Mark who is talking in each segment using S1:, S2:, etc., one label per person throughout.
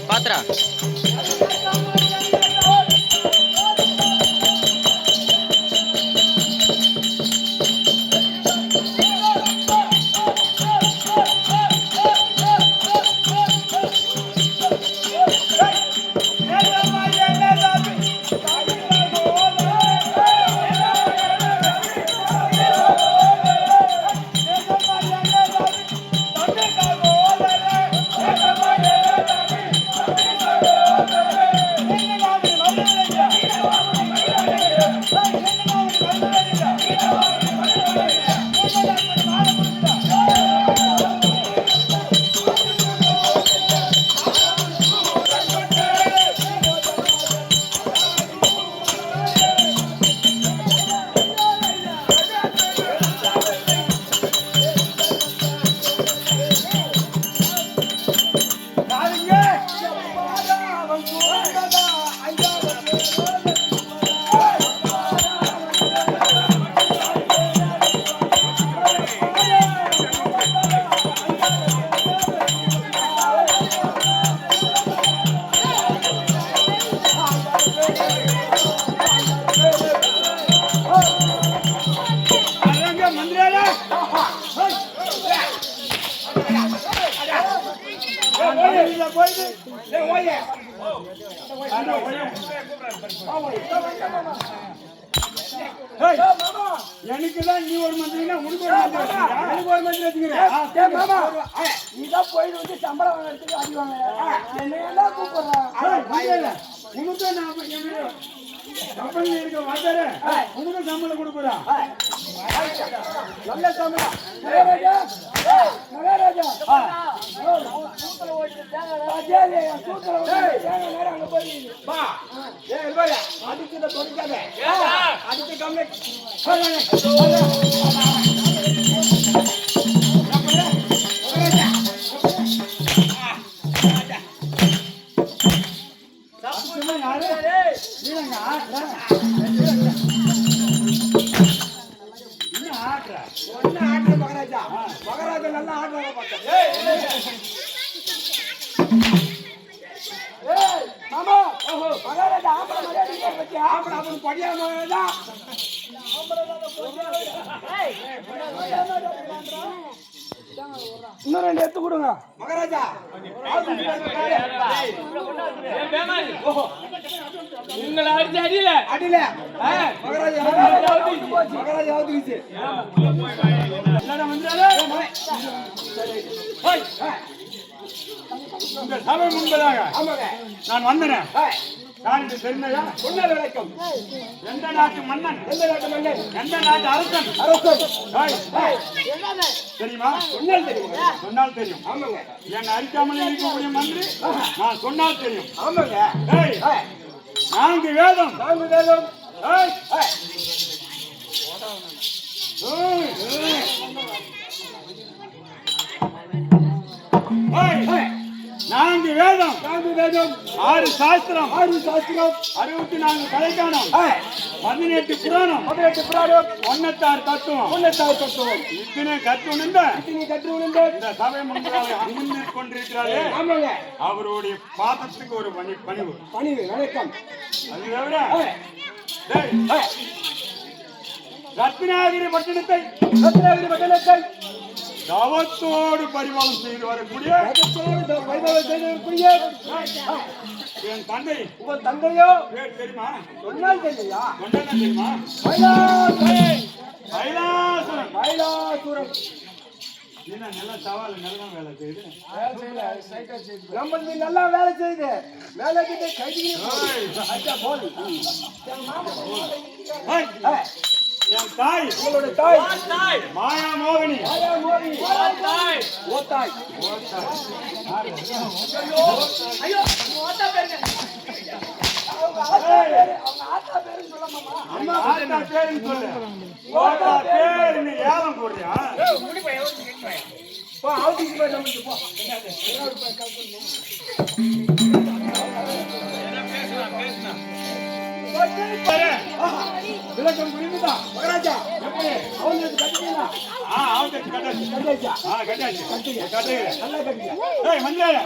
S1: पात्रा
S2: எனக்குதான் நீ ஒரு மந்திரினா உனக்கு ஒரு மந்திரி வச்சுக்கிறேன் மாமா நீதான் போயிட்டு வந்து சம்பளம் வாங்கறதுக்கு அடி வாங்க என்னையெல்லாம் கூப்பிடுறான் உனக்கு நான் கம்பெனி இருக்க வாத்தாரு உனக்கு சம்பளம் கொடுக்குறா நல்ல சம்பளம் மகாராஜா அங்க போய் அடிச்சத தொலைக்காத அடிச்ச கம்பெனி மகாராஜா நல்லா ஆடுவாங்க மாமா மகாராஜா ஆம்பளை மரியாதை பத்தி ஆம்பளை அவன் படியாம இன்னும் 2 எடுத்து கொடுங்க
S1: மகாராஜா.
S3: உங்களை அடிச்சு அடியில
S1: அடியில மகாராஜா மகாராஜா ஆவுதுச்சு.
S3: என்னடா வந்தாலே இந்த சபை முன்பதாக
S1: ஆமாங்க.
S3: நான் வந்தேன். நான் இது தெரிஞ்சையா
S1: சொன்னது விளக்கம்.
S3: எந்த நாட்டு மன்னன்,
S1: எந்த நாட்டு மன்னன்?
S3: எந்த நாட்டு அரசன்
S1: அரசன்.
S3: தெரியுமா?
S1: சொன்னால் தெரியும்.
S3: சொன்னால் தெரியும்.
S1: ஆமாங்க.
S3: என்னை அடிக்காமலே இருக்கக்கூடிய மந்திரி நான் சொன்னால் தெரியும்.
S1: ஆமாங்க.
S3: ஏய், 4 வேதம்.
S1: 4 வேதம்.
S3: ஏய், ஏய், 4 வேதம்,
S1: 4 வேதம்.
S3: 6 சாஸ்திரம்,
S1: 6 சாஸ்திரம்.
S3: 64 கலைக்கானம், 18 புராணம்,
S1: 18 புராணம்.
S3: 96 தத்துவம்.
S1: 96 தத்துவம்.
S3: இத்தனை கற்றுணர்ந்த
S1: இத்தனை கற்று உணர்ந்த
S3: இந்த சபை முன்பாக அமர்ந்து கொண்டிருக்கிறாரே
S1: ஆமாங்க.
S3: அவருடைய பாதத்துக்கு ஒரு பணிவு.
S1: பணிவு வணக்கம்.
S3: அது தவிர டேய், ரத்னாகிரி பட்டணத்தை
S1: ரத்னாகிரி பட்டணத்தை
S3: தவத்தோடு பரிபாலம் செய்து வரக்கூடிய
S1: ரகத்தோடு வைபவம் செய்திருக்கூடிய
S3: என் தந்தை.
S1: உங்கள் தந்தையோ
S3: பேர் தெரியுமா?
S1: சொன்னால் தெரியா?
S3: கொண்டாட தெரியுமா? கைலாசனம்.
S1: மயிலாசுரன்.
S3: என்ன நல்ல சவால், நல்ல வேலை செய்து
S1: நம்ம நீ நல்லா வேலை செய்து வேலை கிட்ட கைதிக்கு போல்.
S3: என் தாய்,
S1: உங்களோட தாய்
S3: மாயா மோகினி.
S1: ஓத்தாய்.
S3: அம்மா ஆத்தா பேருன்னு சொல்லு. ஓட்டா பேர் நீ ஏலம் போடுறியா? விளக்கம் புரியுதா
S1: மகாராஜா?
S3: எப்படி?
S1: அவங்களுக்கு கட்டிங்களா?
S3: அவனுக்கு கட்டாச்சு.
S1: கட்டியாச்சா?
S3: கட்டாச்சு. கட்டுகிறேன்.
S1: நல்லா கட்டிங்க.
S3: ஏய் மஞ்சள்,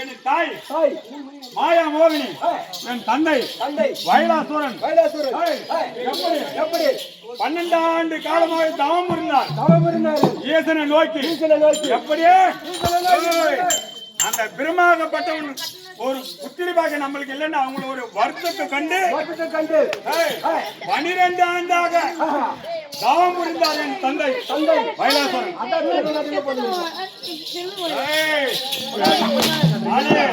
S3: என் தாய்
S1: தாய்
S3: மாயா மோகினி, என் தந்தை
S1: தந்தை
S3: வைலாசுரன்.
S1: கைலாசுரன்.
S3: எப்படி
S1: எப்படி
S3: 12 ஆண்டு காலமாக தவம் இருந்தார்.
S1: தவம் இருந்தாரு.
S3: ஈசனை நோக்கி.
S1: ஈசனை நோக்கி.
S3: எப்படியே அந்த பிரமாகப்பட்டவன் ஒரு புத்திரி பாக்க நம்மளுக்கு இல்லைன்னு அவங்கள ஒரு வருத்தத்தை கண்டு
S1: தோட்டத்தை கண்டு
S3: 12 ஆண்டாக தவம் புரிந்தார் என் தந்தை
S1: தந்தை
S3: வைலாசுரன்.
S1: அதான் வீரநாட்டில் போடுங்க.
S3: ஏய், ஆளே.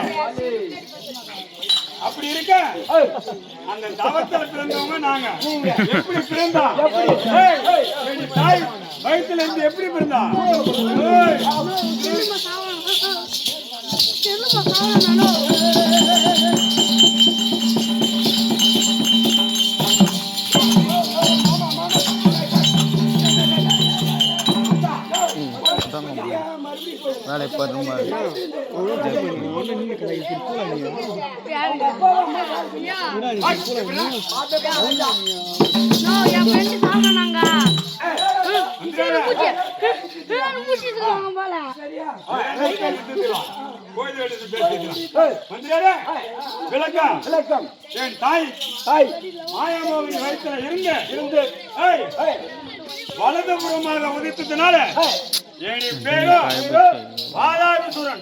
S3: அப்படி இருக்க அந்த தவத்துல பிறந்தவங்க நாங்க. எப்படி பிறந்தா? ஏய், என் தாய் வயித்துல இருந்து எப்படி பிறந்தா? ஏய்,
S4: வேலை பண்ணுமா
S3: விளக்கம். என் தாய்
S1: தாய்
S3: மாயாமோகினி வயிற்றுல இருந்து வலதுபுறமாக உதித்ததுனால என் பேரோ பாதாபிசுரன்.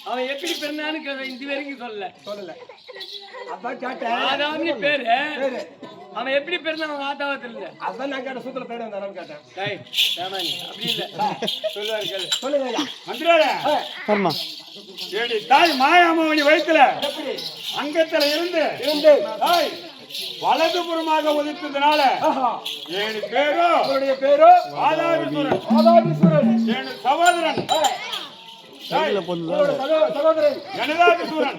S2: அவன் எப்படி பிறந்தான்னு இது வரைக்கும் சொல்லல.
S1: அதான் கேட்டேன்.
S2: அதாவது பேரு அவன் எப்படி பிறந்தான் அவன் ஆத்தாவா தெரியல.
S1: அதான் நான் கேட்ட சூத்திர பேர் வந்தானு கேட்டேன்.
S2: அப்படி இல்ல சொல்லுவாரு கேளு.
S1: சொல்லுங்க ஐயா.
S3: மந்திரே, ஏடி தாய் மாயாமோகினி வயிற்றுல அங்கத்துல இருந்து வலதுபுறமாக உதித்ததுனால என் பேரோ
S1: பேரோ
S3: பாதாபிசுரன். என் சகோதரன்
S1: சகோதரன்
S3: ஜனதாபிசூரன்.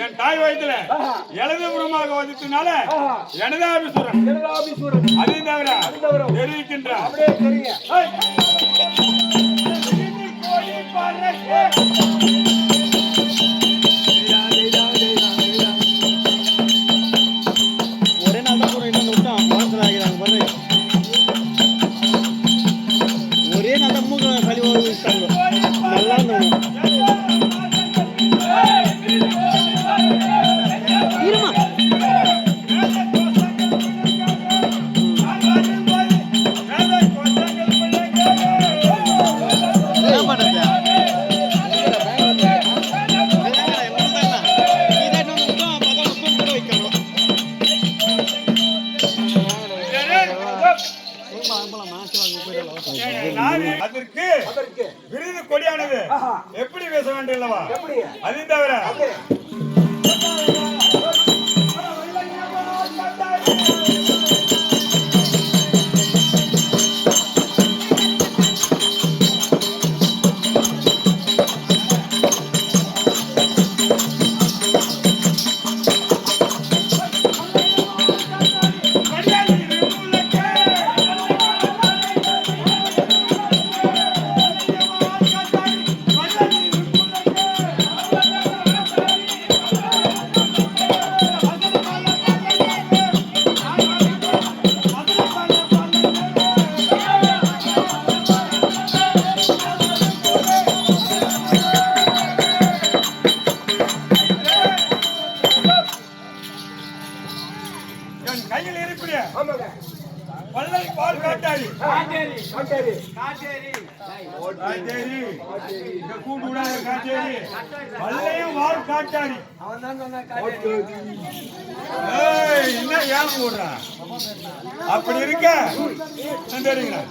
S3: என் தாய் வயிற்றுல இடதுபுறமாக வதித்தனால ஜனதாபிசூரன். அதை தவிர தெரிவிக்கின்ற
S1: அப்படியே தெரியுங்க.
S3: கொடியானது எப்படி பேச வேண்டும் அல்லவா? அது தவிர கையில் இருக்கிற வள்ளல் பால் காட்டாரி இந்த கூண்டு விடாத காட்டேரி வள்ளையும் வால் காட்டாரி என்ன ஏன் போடுறான் அப்படி இருக்க தெரியுங்களா?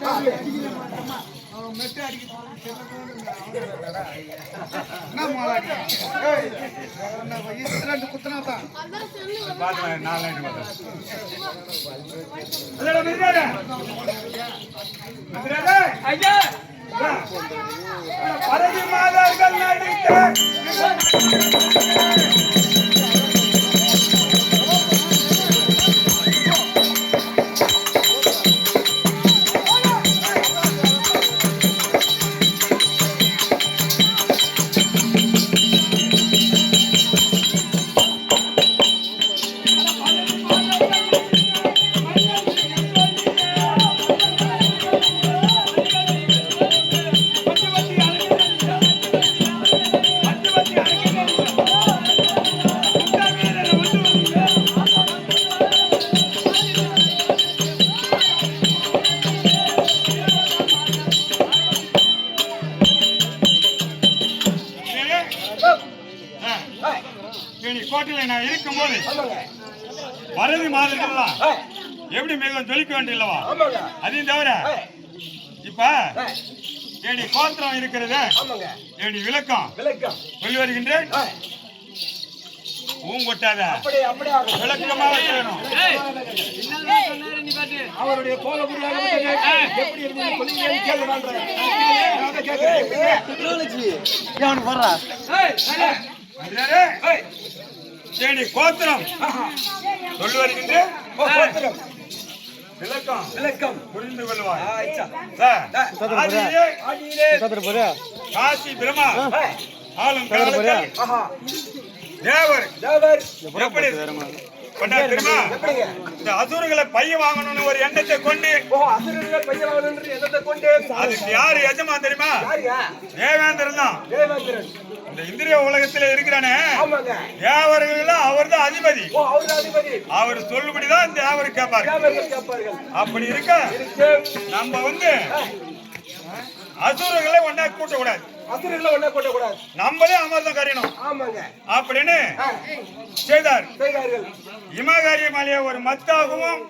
S3: பரவி மாதர்கள் நடிக்க கோட்டையில நான் இருக்கும்போது பரவி மாதர்கள்லாம் எப்படி மிகவும் ஜொலிக்க வேண்டியல்லவா? அதையும் தவிர இப்ப ஏடி கோத்திரம் இருக்கிறது ஏடி விளக்கம் சொல்லி வருகின்றேன். ஊங்கொட்டாத விளக்கமாக சொல்லணும்.
S2: அவருடைய கோல எப்படி
S3: ஏடி கோத்திரம் சொல்லி வருகின்றேன். விளக்கம் புரிந்து கொள்வாய். காசி பிரமா ஆளும் தேவர் எப்படி தெரியுமா? இந்த அசுரர்களை பைய வாங்கணும்னு ஒரு எண்ணத்தை கொண்டு அதுக்கு யாரு எஜமா தெரியுமா? தேவேந்திரன் தான். இந்த இந்திரிய உலகத்துல இருக்கிறானே தேவர்கள் அவர் தான் அதிபதி. அவர் சொல்லுபடிதான் தேவர் கேட்பாரு. அப்படி இருக்க நம்ம அசுரர்களை ஒன்னா கூட்டக்கூடாது. நம்மளே அமர்தம் கரையணும் அப்படின்னு செய்தார். இமகாரியமாலேயே ஒரு மத்தாகவும்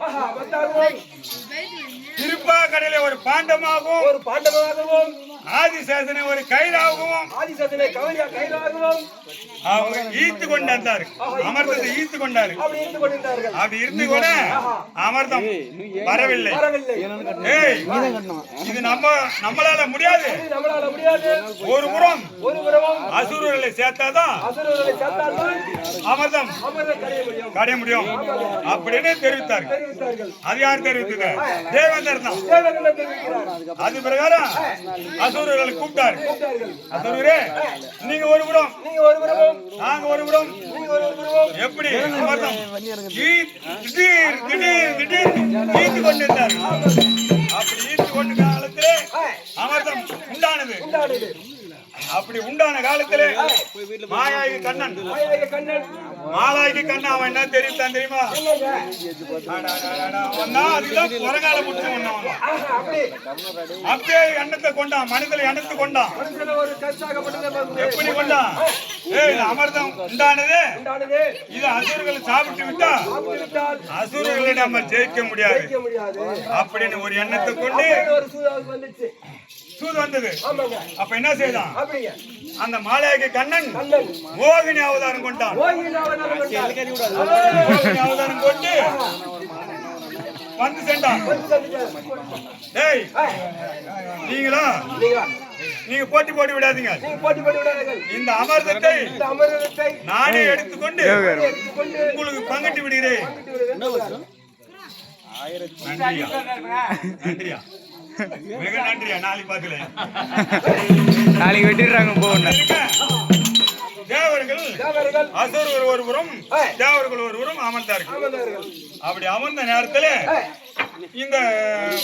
S3: திருப்பா கடையில ஒரு பாண்டமாகவும் ஆதிசேஷனை ஒரு கயிறாகவும் அவங்க ஈர்த்து கொண்டார். அமர்ந்ததை ஈர்த்து கொண்டாரு. அப்படி இருந்து கூட அமர்தம் வரவில்லை. இது நம்மளால முடியாது. ஒரு புறம் அசுரர்களை சேர்த்தாதான் அமர்தம் கடைய முடியும் அப்படின்னு தெரிவித்தார்கள். அது யார் தெரிவித்தது? தேவேந்தர் தான். அது பிரகாரம் அசுரர்களை கூப்பிட்டாரு. அசுரரே நீங்க ஒரு புறம் நாங்க ஒரு புறம் எப்படி அமர்தம் திடீர் திடீர் திடீர் ஈர்த்து கொண்டிருந்தார். அப்படி ஈர்த்து கொண்ட காலத்திலே அமர்தம் உண்டானது. அப்படி உண்டான காலத்திலே மாயாகி கண்ணன் மாலாகி கண்ணன் அவன் என்ன தெரிவித்தான் தெரியுமா? அதுதான் குரங்கால முடிச்சு அப்படியே எண்ணத்தை கொண்டான். மனிதனை எண்ணத்தை கொண்டான். எப்படி கொண்டான்? அமர்தம் உண்டானது. இது அசுரர்களை சாப்பிட்டு விட்டா அசுரர்களை நம்ம ஜெயிக்க முடியாது அப்படின்னு ஒரு எண்ணத்தை கொண்டு தூது வந்தது.
S1: ஆமாங்க.
S3: அப்ப என்ன செய்தான்?
S1: அப்படிங்க.
S3: அந்த மாலையாகி கண்ணன்
S1: கண்ணன்
S3: மோகினி அவதாரம் கொண்டான்.
S1: மோகினி அவதாரம் கொண்டான்.
S3: மோகினி அவதாரம் கொண்டு வந்து சென்றான். டேய் நீங்களா நீங்க போட்டி போட்டு விடாதீங்க. இந்த அமிர்தத்தை நானே எடுத்துக்கொண்டு உங்களுக்கு பங்கிட்டு விடுகிறேன். நன்றியா மிக நன்றியா. நாளைக்கு பாக்கல
S4: நாளைக்கு வெட்டிடுறாங்க போகணும்.
S3: தேவர்கள் அசுரர் ஒருவரும் தேவர்கள் ஒருவரும் அமர்ந்தார்கள். அப்படி அமர்ந்த நேரத்துல இந்த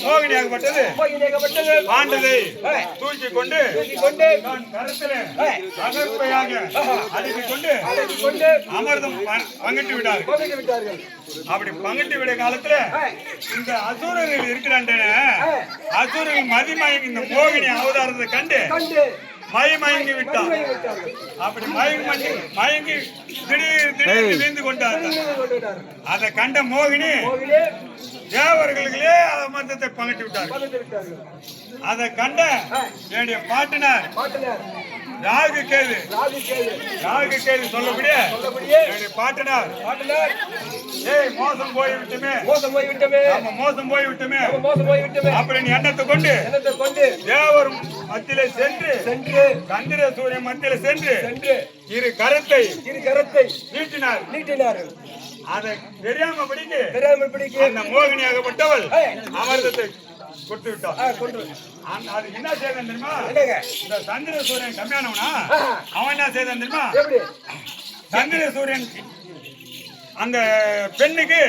S3: மோகினியாகப்பட்டது ஆண்டதை தூக்கி கொண்டு கருத்திலே அகற்பையாக அடித்துக் கொண்டு அமிர்தம் பங்கிட்டு விட்டார்கள். அப்படி பங்கிட்டு விட காலத்துல இந்த அசுரர்கள் இருக்கிறான். அசுரர்கள் மதிமயங்கி இந்த மோகினி அவதாரத்தை கண்டு மயங்கி விட்டான். அப்படி மயங்கி திடீர் வீழ்ந்து கொண்டார்கள். அதை கண்ட மோகினி தேவர்களுகளே அமிர்தத்தை பங்கிட்டு விட்டார்கள். அதை கண்ட என்னுடைய பாட்டனார் ராகு கேது சொல்லக்கூடிய என்னுடைய பாட்டனார் ஏய் மோசம் போய்விட்டுமே மோசம் போய்விட்டுமே அப்படின்னு எண்ணத்தை கொண்டு தேவர் மத்தியிலே சென்று சந்திர சூரியன் மத்தியிலே சென்று இரு கரத்தை நீட்டினார். அதை தெரியாம படிக்க அந்த மோகினியாகப்பட்டவள் அமிர்தத்தை கொடுத்து விட்டான். அது என்ன செய்தான் தெரியுமா? இந்த சந்திர சூரியன் கம்மியானவனா அவன் என்ன செய்தான் தெரியுமா? சந்திர சூரியன் அந்த பெண்ணுக்கு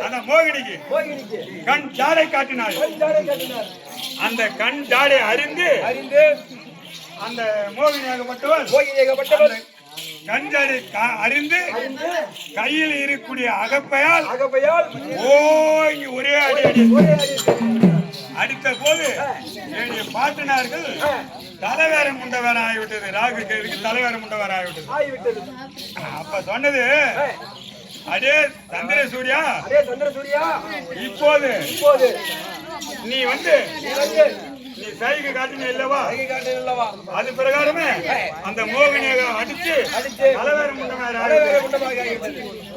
S3: அந்த மோகினிக்கு கண் ஜாடை காட்டினார். அந்த கண் ஜாடை அறிந்து அந்த மோகினியாகப்பட்டவள் கஞ்சாடி அறிந்து கையில் இருக்கக்கூடிய அகப்பையால் ஓங்கி ஒரே அடி அடித்த போது என்னுடைய பாட்டனார்கள் தலைவேரம் முண்டவர ஆகிவிட்டது. ராகு கேதுக்கு தலைவேரம் முண்டவர ஆகிவிட்டது. அப்ப சொன்னது அடே சந்திர சூர்யா இப்போது நீ நீ சைகை காட்டின இல்லவா? அது பிரகாரமே அந்த மோகினியை அடிச்சு தலைவேரம்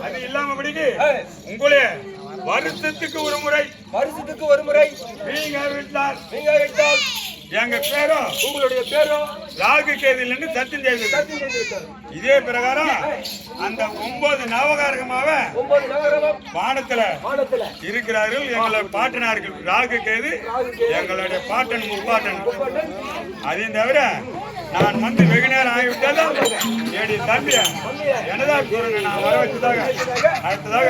S3: அது இல்லாம படிக்கு உங்களே வருஷத்துக்கு ஒரு முறை நீங்க விட்டால் எங்க பேரும் உங்களுடைய பேரும் ராகு கேதில் சத்தியம் செய்து இதே பிரகாரம் அந்த 9 நவகாரகமாக வானத்துல இருக்கிறார்கள் எங்களை பாட்டனார்கள். ராகு கேது எங்களுடைய பாட்டன் முப்பாட்டன். அதையும் தவிர நான் வெகு நேரம் ஆகிவிட்டாலும் என்னுடைய தம்பிய என்னதான் நான் வர வச்சதாக அடுத்ததாக